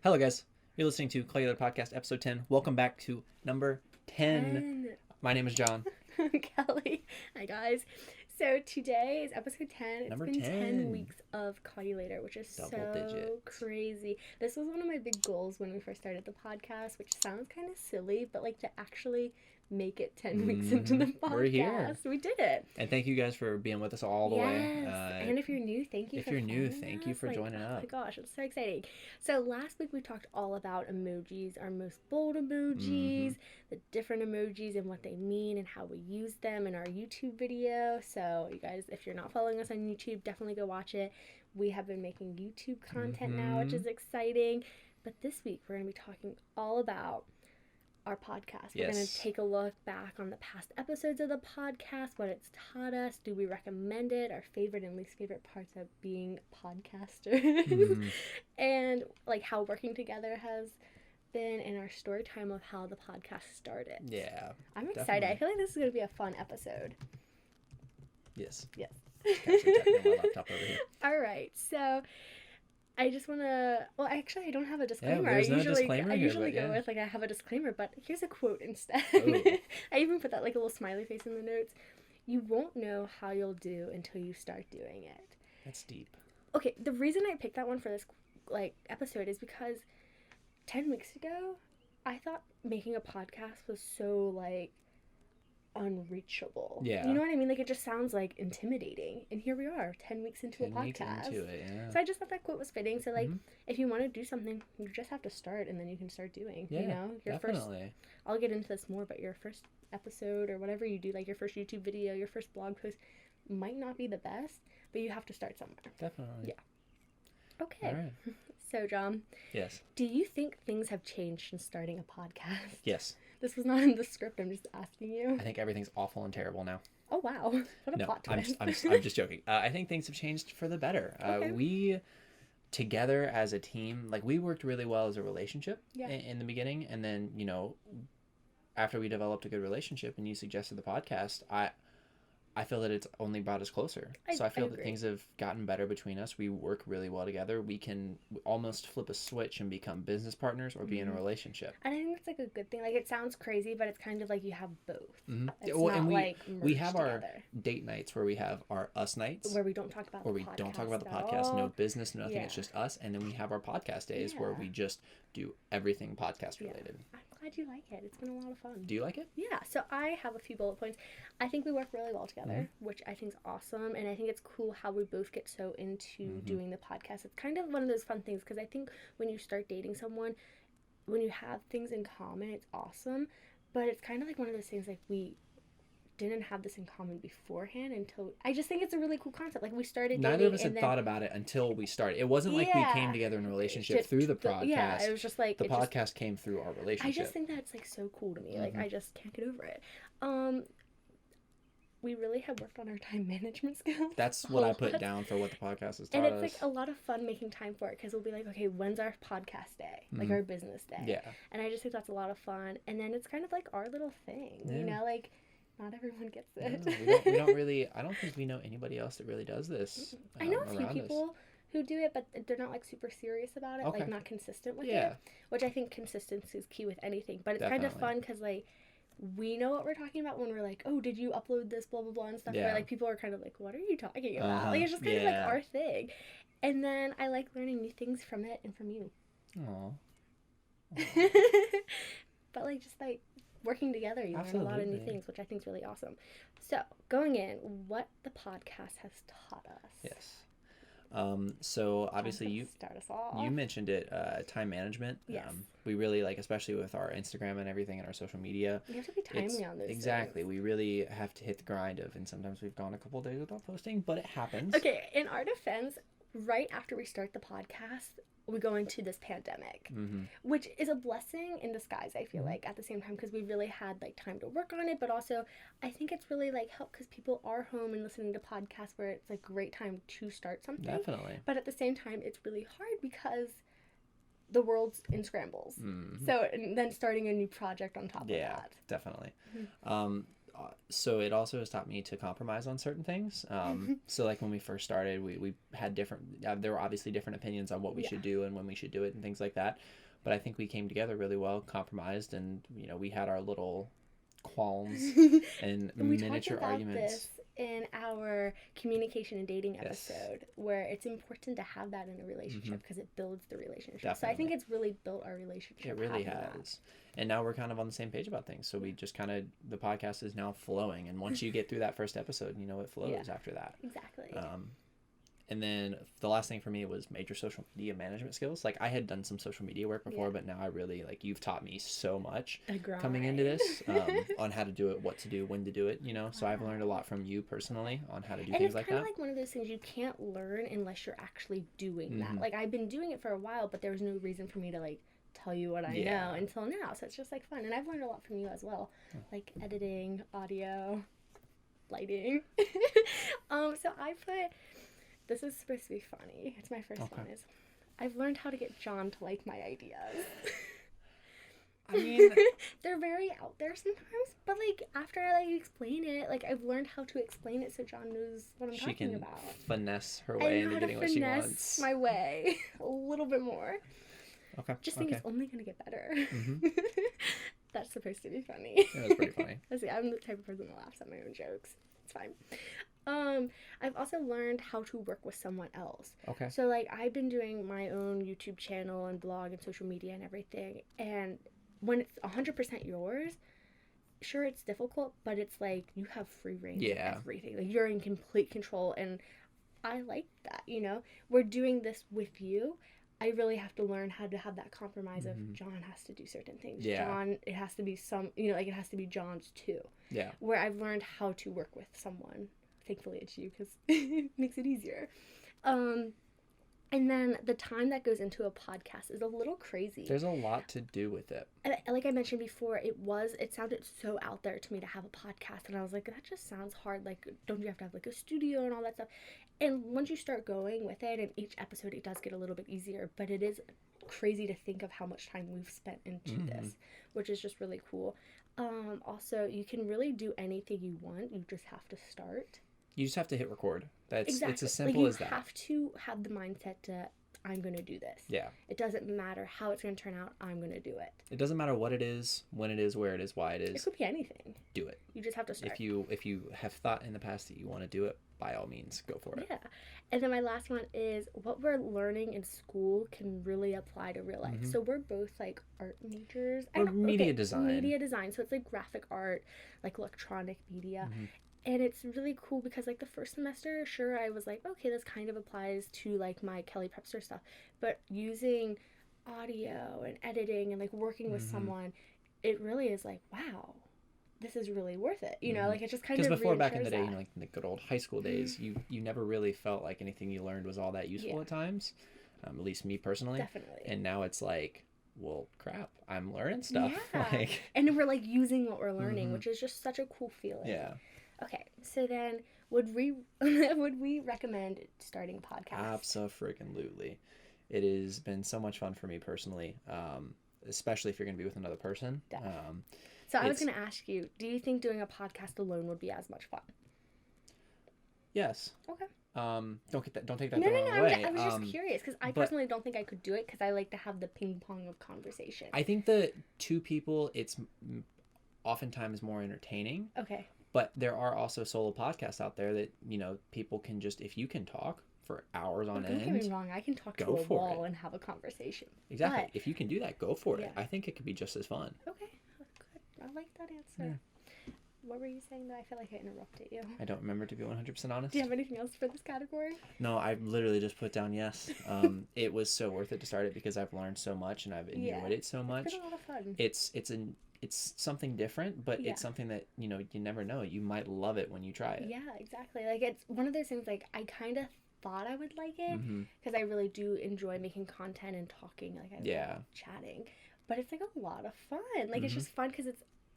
Hello, guys. You're listening to Callyalater Podcast, episode 10. Welcome back to number 10. My name is John. I'm Kelly. Hi, guys. So today is episode 10. Number It's been 10. 10 weeks of Callyalater, which is Double so digits. crazy. This was one of my big goals when we first started the podcast, which sounds kind of silly, but like to actually make it 10 weeks into the podcast. We're here. We did it. And thank you guys for being with us all the way. And if you're new, thank you if for you're new, following thank you us. for joining Oh up. my gosh, it's so exciting. So last week we talked all about emojis, our most bold emojis, the different emojis and what they mean and how we use them in our YouTube video. So you guys, if you're not following us on YouTube, definitely go watch it. We have been making YouTube content now, which is exciting. But this week we're going to be talking all about our podcast. We're going to take a look back on the past episodes of the podcast, what it's taught us, do we recommend it, our favorite and least favorite parts of being podcasters, and like how working together has been, in our story time of how the podcast started. Yeah. I'm excited. I feel like this is going to be a fun episode. Yes. Yes. Actually tapping on my laptop over here. All right. So I just want to, well, actually, I don't have a disclaimer. there's no disclaimer I here, usually but go yeah. with, like, I have a disclaimer, but here's a quote instead. Oh. I even put that, like, a little smiley face in the notes. You won't know how you'll do until you start doing it. That's deep. Okay, the reason I picked that one for this, like, episode is because 10 weeks ago, I thought making a podcast was so, like, unreachable. Yeah. You know what I mean? Like, it just sounds like intimidating. And here we are, 10 weeks into a podcast. 10 weeks into it, yeah. So I just thought that quote was fitting. So, like, if you want to do something, you just have to start, and then you can start doing. Yeah, you know, your definitely. first. I'll get into this more, but your first episode or whatever you do, like your first YouTube video, your first blog post, might not be the best, but you have to start somewhere. Definitely. Yeah. Okay. All right. So, John. Yes. Do you think things have changed since starting a podcast? Yes. This was not in the script. I'm just asking you. I think everything's awful and terrible now. Oh, wow. What a plot twist. I'm just joking. I think things have changed for the better. Okay. We, together as a team, like, we worked really well as a relationship in the beginning. And then, you know, after we developed a good relationship and you suggested the podcast, I feel that it's only brought us closer. So I feel that things have gotten better between us. We work really well together. We can almost flip a switch and become business partners or be in a relationship. And I think that's like a good thing. Like, it sounds crazy, but it's kind of like you have both. It's Well, not and like we have together. our date nights where we have our us nights. Where we don't talk about where the we podcast. don't talk about the at podcast, all. no business, nothing. Yeah. It's just us. And then we have our podcast days where Yeah. we just do everything podcast related. I'm glad you like it. It's been a lot of fun. Do you like it? Yeah, so I have a few bullet points. I think we work really well together, which I think is awesome. And I think it's cool how we both get so into doing the podcast. It's kind of one of those fun things, because I think when you start dating someone, when you have things in common, it's awesome. But it's kind of like one of those things, like, we didn't have this in common beforehand until I just think it's a really cool concept. Like, we started dating. Neither of us had thought about it until we started. It wasn't like we came together in a relationship through the podcast. Yeah, it was just like the podcast came through our relationship. I just think that's like so cool to me. Like, I just can't get over it. We really have worked on our time management skills. That's what I put down for what the podcast has taught and it's us. like a lot of fun making time for it, because we'll be like, okay, when's our podcast day? Like our business day. Yeah. And I just think that's a lot of fun. And then it's kind of like our little thing, you know, like, not everyone gets it. No, we don't really, I don't think we know anybody else that really does this. I know a few around people us. who do it, but they're not like super serious about it, like not consistent with it, which I think consistency is key with anything. But it's kind of fun because, like, we know what we're talking about when we're like, oh, did you upload this, blah, blah, blah, and stuff. Where, like, people are kind of like, what are you talking about? Like, it's just kind of like our thing. And then I like learning new things from it and from you. Aww. But, like, just, like, working together, you learn a lot of new things, which I think is really awesome. So, going in, what the podcast has taught us. Yes. So obviously you mentioned it, time management. Yes. We really, like, especially with our Instagram and everything and our social media. You have to be timely on those Exactly. things. We really have to hit the grind of, and sometimes we've gone a couple days without posting, but it happens. Okay, in our defense, right after we start the podcast, we go into this pandemic, which is a blessing in disguise, I feel like, at the same time, because we really had, like, time to work on it, but also I think it's really, like, helped because people are home and listening to podcasts where it's a great time to start something. Definitely. But at the same time, it's really hard because the world's in scrambles. So, and then starting a new project on top of that. Yeah, definitely. so it also has taught me to compromise on certain things. So like when we first started, we had there were obviously different opinions on what we should do and when we should do it and things like that. But I think we came together really well, compromised, and we had our little qualms and miniature arguments. This in our communication and dating episode, where it's important to have that in a relationship because it builds the relationship. Definitely. So I think it's really built our relationship. It really has. And now we're kind of on the same page about things. So we just the podcast is now flowing. And once you get through that first episode, it flows after that. Exactly. And then the last thing for me was major social media management skills. Like I had done some social media work before, but now I really you've taught me so much coming into this on how to do it, what to do, when to do it, So I've learned a lot from you personally on how to do things like that. And it's kind of like one of those things you can't learn unless you're actually doing that. Like I've been doing it for a while, but there was no reason for me to tell you what I know until now. So it's just fun. And I've learned a lot from you as well. Like editing, audio, lighting. So I put... This is supposed to be funny. It's my first one. I've learned how to get John to like my ideas. I mean... They're very out there sometimes, but after I explain it, I've learned how to explain it so John knows what I'm talking about. She can finesse her way into getting what she wants. My way a little bit more. Okay. Just think it's only going to get better. That's supposed to be funny. That was pretty funny. I'm the type of person that laughs at my own jokes. It's fine. I've also learned how to work with someone else. Okay. So I've been doing my own YouTube channel and blog and social media and everything. And when it's 100% yours, sure, it's difficult, but it's you have free reign of everything. You're in complete control. And I like that, We're doing this with you. I really have to learn how to have that compromise of John has to do certain things. Yeah. John, it has to be it has to be John's too. Yeah. Where I've learned how to work with someone. Thankfully it's you because it makes it easier. And then the time that goes into a podcast is a little crazy. There's a lot to do with it. Like I mentioned before, it sounded so out there to me to have a podcast. And I was like, that just sounds hard. Don't you have to have a studio and all that stuff? And once you start going with it, and each episode, it does get a little bit easier. But it is crazy to think of how much time we've spent into this, which is just really cool. Also, you can really do anything you want. You just have to start. You just have to hit record. It's as simple as that. You have to have the mindset to, I'm going to do this. Yeah. It doesn't matter how it's going to turn out. I'm going to do it. It doesn't matter what it is, when it is, where it is, why it is. It could be anything. Do it. You just have to start. If you have thought in the past that you want to do it, by all means, go for it. Yeah. And then my last one is what we're learning in school can really apply to real life. So we're both art majors. Or media design. Media design. So it's graphic art, electronic media. And it's really cool because the first semester, sure, I was okay, this kind of applies to my Kellyprepster stuff. But using audio and editing and working with someone, it really is wow, this is really worth it. It just kind of because before back in the day, in the good old high school days, you never really felt like anything you learned was all that useful at times. At least me personally. Definitely. And now it's well, crap, I'm learning stuff. Yeah. And we're using what we're learning, which is just such a cool feeling. Yeah. Okay, so then would we recommend starting a podcast? Absolutely. It has been so much fun for me personally, especially if you're going to be with another person. So I was going to ask you, do you think doing a podcast alone would be as much fun? Yes. Okay. Don't take that the wrong way. I was just curious because I personally don't think I could do it because I like to have the ping pong of conversation. I think the two people, it's oftentimes more entertaining. Okay. But there are also solo podcasts out there that, people can just, if you can talk for hours on end. Don't get me wrong, I can talk to a wall and have a conversation. Exactly. But if you can do that, go for it. I think it could be just as fun. Okay. Good. I like that answer. Yeah. What were you saying though? I feel like I interrupted you. I don't remember, to be 100% honest. Do you have anything else for this category? No, I literally just put down yes. It was so worth it to start it because I've learned so much and I've enjoyed it so much. It's been a lot of fun. It's something different, but it's something that, you never know. You might love it when you try it. Yeah, exactly. It's one of those things, I kind of thought I would like it because I really do enjoy making content and talking. I love chatting. But it's, a lot of fun. It's just fun because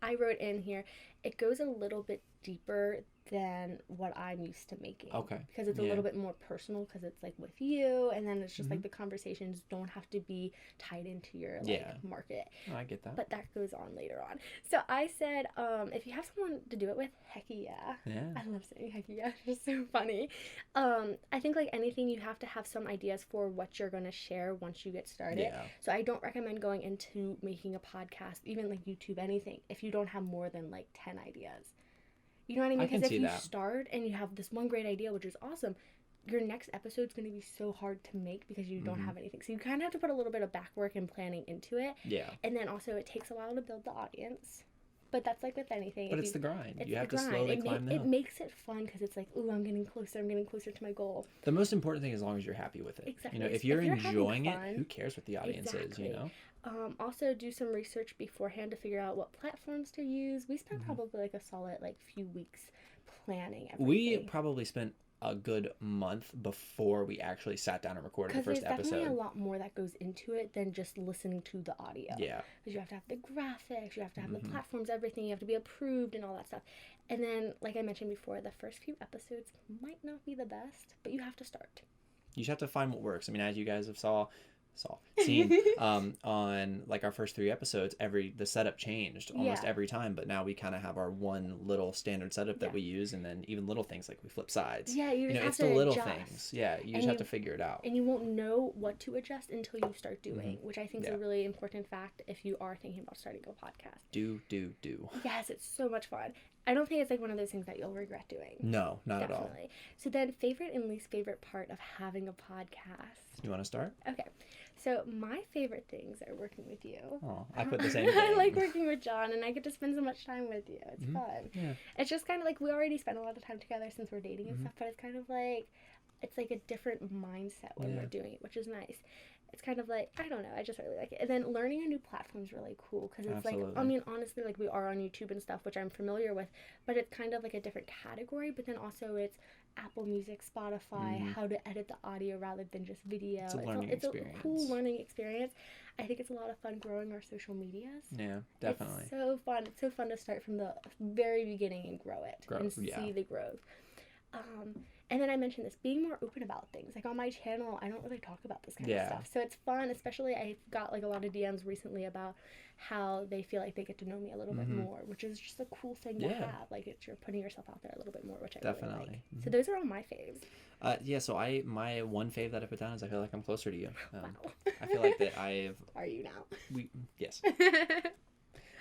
I wrote in here, it goes a little bit deeper than what I'm used to making. Okay. Because it's a little bit more personal, because it's like with you, and then it's just like the conversations don't have to be tied into your like market. Oh, I get that. But that goes on later on. So I said, if you have someone to do it with, heck yeah. Yeah. I love saying heck yeah. It's just so funny. I think like anything, you have to have some ideas for what you're going to share once you get started. Yeah. So I don't recommend going into making a podcast, even like YouTube, anything, if you don't have more than like 10 ideas. You know what I mean? Because if you start and you have this one great idea, which is awesome, your next episode's going to be so hard to make because you don't have anything. So you kind of have to put a little bit of back work and planning into it. Yeah. And then also it takes a while to build the audience. But that's like with anything. But it's the grind. You have to slowly climb the hill. It makes it fun because it's like, ooh, I'm getting closer to my goal. The most important thing is as long as you're happy with it. Exactly. You know, if you're enjoying it, who cares what the audience is, you know? Also do some research beforehand to figure out what platforms to use. We spent probably like a solid like few weeks planning everything. We probably spent a good month before we actually sat down and recorded the first episode. Because there's definitely a lot more that goes into it than just listening to the audio. Yeah. Because you have to have the graphics, you have to have the platforms, everything, you have to be approved and all that stuff. And then, like I mentioned before, the first few episodes might not be the best, but you have to start. You just have to find what works. I mean, as you guys have seen on like our first 3 episodes, the setup changed almost every time, but now we kind of have our one little standard setup that we use, and then even little things like we flip sides. Yeah, you just have it's to the little adjust. things. Yeah, you just have to figure it out. And you won't know what to adjust until you start doing, which I think is a really important fact if you are thinking about starting a podcast. Do. Yes, it's so much fun. I don't think it's like one of those things that you'll regret doing. No, not at all. So then, favorite and least favorite part of having a podcast. You want to start? Okay. So my favorite things are working with you. Oh, I put the same thing. I like working with John, and I get to spend so much time with you. It's fun. Yeah. It's just kind of like we already spend a lot of time together since we're dating and stuff, but it's kind of like, it's like a different mindset when we're doing it, which is nice. It's kind of like, I don't know, I just really like it. And then learning a new platform is really cool because it's like, I mean, honestly, like we are on YouTube and stuff, which I'm familiar with, but it's kind of like a different category, but then also it's Apple Music, Spotify, how to edit the audio rather than just video. It's a learning experience. It's a cool learning experience. I think it's a lot of fun growing our social medias. Yeah, definitely. It's so fun. It's so fun to start from the very beginning and grow it and see the growth. And then I mentioned this, being more open about things. Like on my channel, I don't really talk about this kind of stuff. So it's fun, especially I got like a lot of DMs recently about how they feel like they get to know me a little bit more, which is just a cool thing to have. Like you're putting yourself out there a little bit more, which I really like. So those are all my faves. So my one fave that I put down is I feel like I'm closer to you. Wow. I feel like that Are you now? Yes.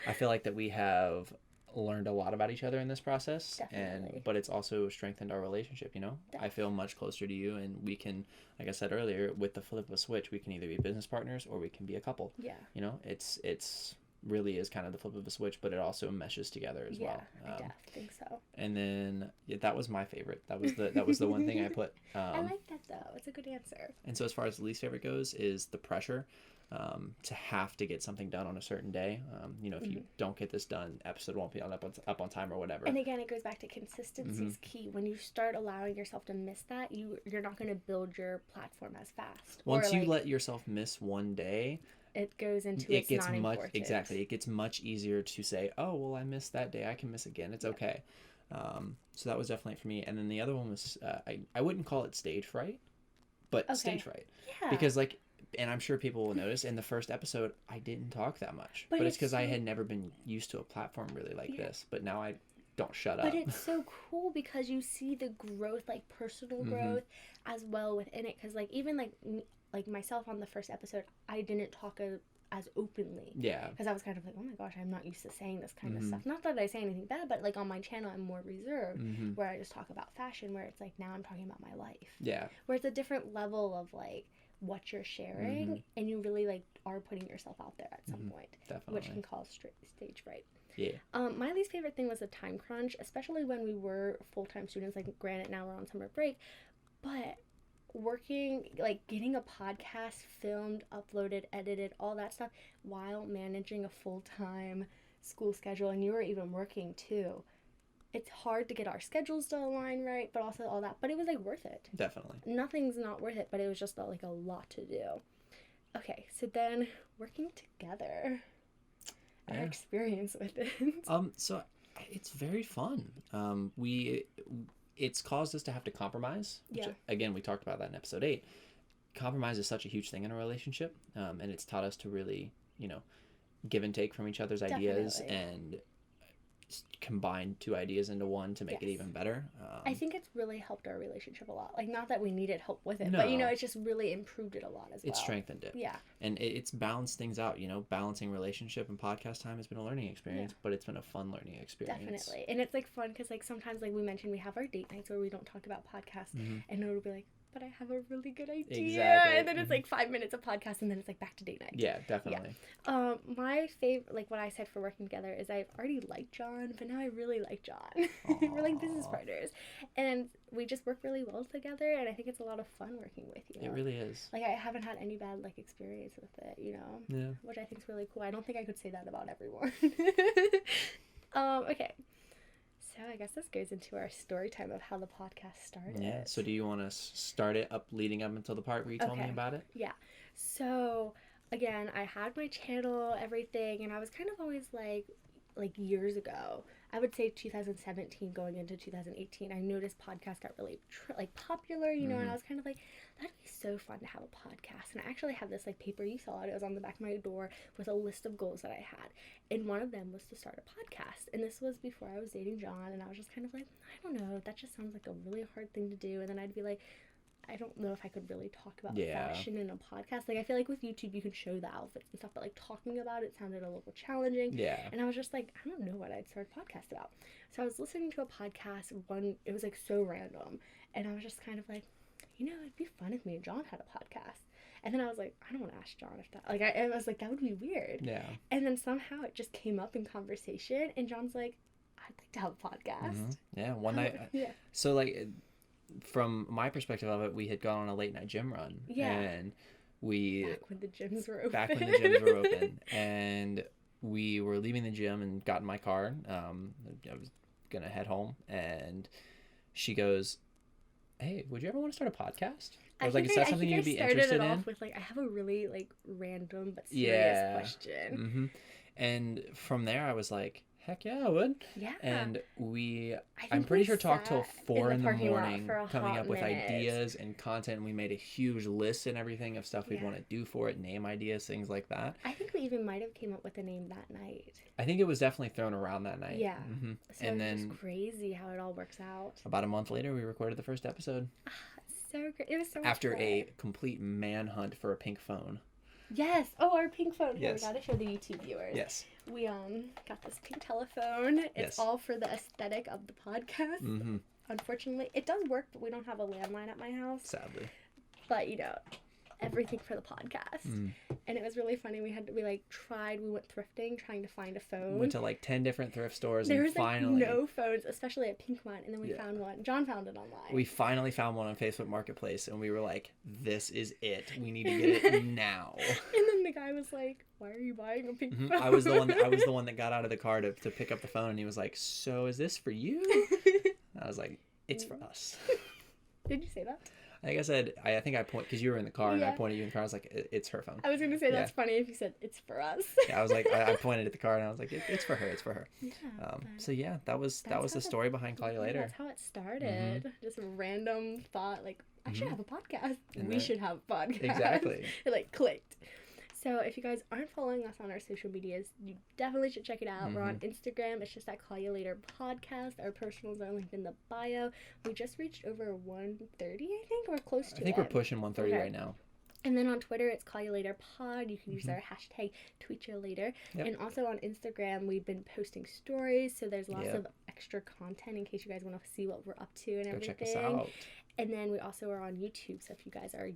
I feel like that we have learned a lot about each other in this process. Definitely. But it's also strengthened our relationship, you know? Definitely. I feel much closer to you, and we can, like I said earlier, with the flip of a switch, we can either be business partners or we can be a couple. Yeah. You know, it's really is kind of the flip of a switch, but it also meshes together as well. I definitely think so. And then that was my favorite. That was the one thing I put. I like that though. It's a good answer. And so as far as the least favorite goes is the pressure. To have to get something done on a certain day. You know, if you don't get this done, episode won't be up on time or whatever. And again, it goes back to consistency is key. When you start allowing yourself to miss that, you're not going to build your platform as fast. Once you let yourself miss one day, it goes into it gets much exactly. It gets much easier to say, oh well, I missed that day. I can miss again. It's okay. So that was definitely for me. And then the other one was I wouldn't call it stage fright, but stage fright. Yeah. Because like. And I'm sure people will notice in the first episode, I didn't talk that much. But it's because I had never been used to a platform really like this. But now I don't shut up. But it's so cool because you see the growth, like personal growth as well within it. Because like even like myself on the first episode, I didn't talk as openly. Yeah. Because I was kind of like, oh my gosh, I'm not used to saying this kind of stuff. Not that I say anything bad, but like on my channel, I'm more reserved where I just talk about fashion, where it's like now I'm talking about my life. Yeah. Where it's a different level of like, what you're sharing and you really like are putting yourself out there at some point. Definitely. Which can cause stage fright. Yeah. My least favorite thing was the time crunch, especially when we were full-time students. Like granted now we're on summer break, but working, like getting a podcast filmed, uploaded, edited, all that stuff while managing a full-time school schedule, and you were even working too. It's hard to get our schedules to align right, but also all that. But it was, like, worth it. Definitely. Nothing's not worth it, but it was just, like, a lot to do. Okay, so then working together. Our experience with it. So It's very fun. It's caused us to have to compromise. Which, Yeah. again, we talked about that in episode 8. Compromise is such a huge thing in a relationship, and it's taught us to really, give and take from each other's ideas and combine 2 ideas into one to make it even better. I think it's really helped our relationship a lot. Like, not that we needed help with it, No. but it's just really improved it a lot as well. It strengthened it. Yeah. And it's balanced things out. Balancing relationship and podcast time has been a learning experience, but it's been a fun learning experience. Definitely. And it's like fun because like sometimes like we mentioned we have our date nights where we don't talk about podcasts, and it'll be like, but I have a really good idea. Exactly. And then it's like 5 minutes of podcast, and then it's like back to date night. Yeah, definitely. Yeah. My favorite, like what I said for working together is I've already liked John, but now I really like John. We're like business partners. And we just work really well together, and I think it's a lot of fun working with you. It really is. Like I haven't had any bad like experience with it, Yeah. Which I think is really cool. I don't think I could say that about everyone. Okay. So I guess this goes into our story time of how the podcast started. Yeah. So do you want to start it up leading up until the part where you told me about it? Yeah. So again, I had my channel, everything, and I was kind of always like years ago, I would say 2017 going into 2018, I noticed podcasts got really popular, and I was kind of like, that'd be so fun to have a podcast. And I actually have this like paper, you saw it, it was on the back of my door with a list of goals that I had, and one of them was to start a podcast. And this was before I was dating John, and I was just kind of like, I don't know, that just sounds like a really hard thing to do. And then I'd be like, I don't know if I could really talk about fashion in a podcast. Like, I feel like with YouTube, you can show the outfits and stuff, but like talking about it sounded a little challenging. Yeah. And I was just like, I don't know what I'd start a podcast about. So I was listening to a podcast, it was like so random. And I was just kind of like, it'd be fun if me and John had a podcast. And then I was like, I don't want to ask John if that, like, I was like, that would be weird. Yeah. And then somehow it just came up in conversation, and John's like, I'd like to have a podcast. Yeah. One night. Yeah. So like, from my perspective of it, we had gone on a late night gym run. Yeah. And back when the gyms were open. Back when the gyms were open. And we were leaving the gym and got in my car. I was going to head home. And she goes, hey, would you ever want to start a podcast? I was like, is that something you'd be interested in? I started it off with like, I have a really like random but serious question. Mm-hmm. And from there I was like, heck yeah, I would. Yeah. And I'm pretty sure talked till 4 in the morning coming up with minute. ideas and content. And we made a huge list and everything of stuff we'd want to do for it, name ideas, things like that. I think we even might have came up with a name that night. I think it was definitely thrown around that night. Yeah. Mm-hmm. So and then just crazy how it all works out. About a month later, we recorded the first episode. So great. It was so much after fun. A complete manhunt for a pink phone. Yes. Oh, our pink phone. Yes. We gotta show the YouTube viewers. Yes. We got this pink telephone. It's all for the aesthetic of the podcast. Mm-hmm. Unfortunately, it does work, but we don't have a landline at my house. Sadly. But everything for the podcast. And it was really funny. We went thrifting trying to find a phone. Went to like 10 different thrift stores. There and was finally like no phones, especially a pink one. And then we found one. John found it online. We finally found one on Facebook Marketplace, and we were like, this is it. We need to get it now. And then the guy was like, why are you buying a pink phone? I was the one that got out of the car to pick up the phone, and he was like, so is this for you? I was like, it's for us. Did you say that? I think I said, I think I point, because you were in the car, and I pointed you in the car. I was like, it's her phone. I was going to say, that's funny if you said, it's for us. Yeah, I was like, I pointed at the car, and I was like, it's for her, it's for her. Yeah, so yeah, that was the story behind callyalater. That's how it started. Just a random thought, like, I should have a podcast. And we should have a podcast. Exactly. It like clicked. So if you guys aren't following us on our social medias, you definitely should check it out. We're on Instagram. It's just at callyalater podcast. Our personals are linked in the bio. We just reached over 130, I think. We're close to it. I think we're pushing 130 right now. And then on Twitter, it's callyalater pod. You can use our hashtag tweetyoulater. Yep. And also on Instagram, we've been posting stories. So there's lots of extra content in case you guys want to see what we're up to and everything. Go check us out. And then we also are on YouTube, so if you guys are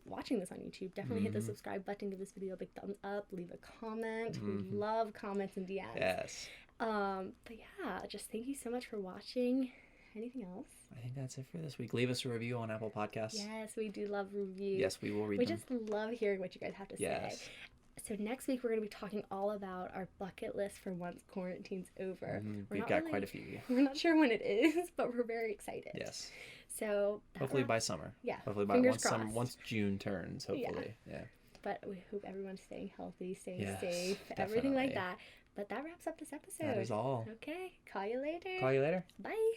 watching this on YouTube, definitely hit the subscribe button, give this video a big thumbs up, leave a comment. We love comments and DMs. Yes. But yeah, just thank you so much for watching. Anything else? I think that's it for this week. Leave us a review on Apple Podcasts. Yes, we do love reviews. Yes, we will read them. We just love hearing what you guys have to say. So next week, we're going to be talking all about our bucket list for once quarantine's over. We've got quite a few. We're not sure when it is, but we're very excited. Yes. So hopefully by summer. Yeah. Hopefully by once June turns, hopefully. Yeah. But we hope everyone's staying healthy, staying safe, definitely. everything like that. But that wraps up this episode. That is all. Okay. Call you later. Call you later. Bye.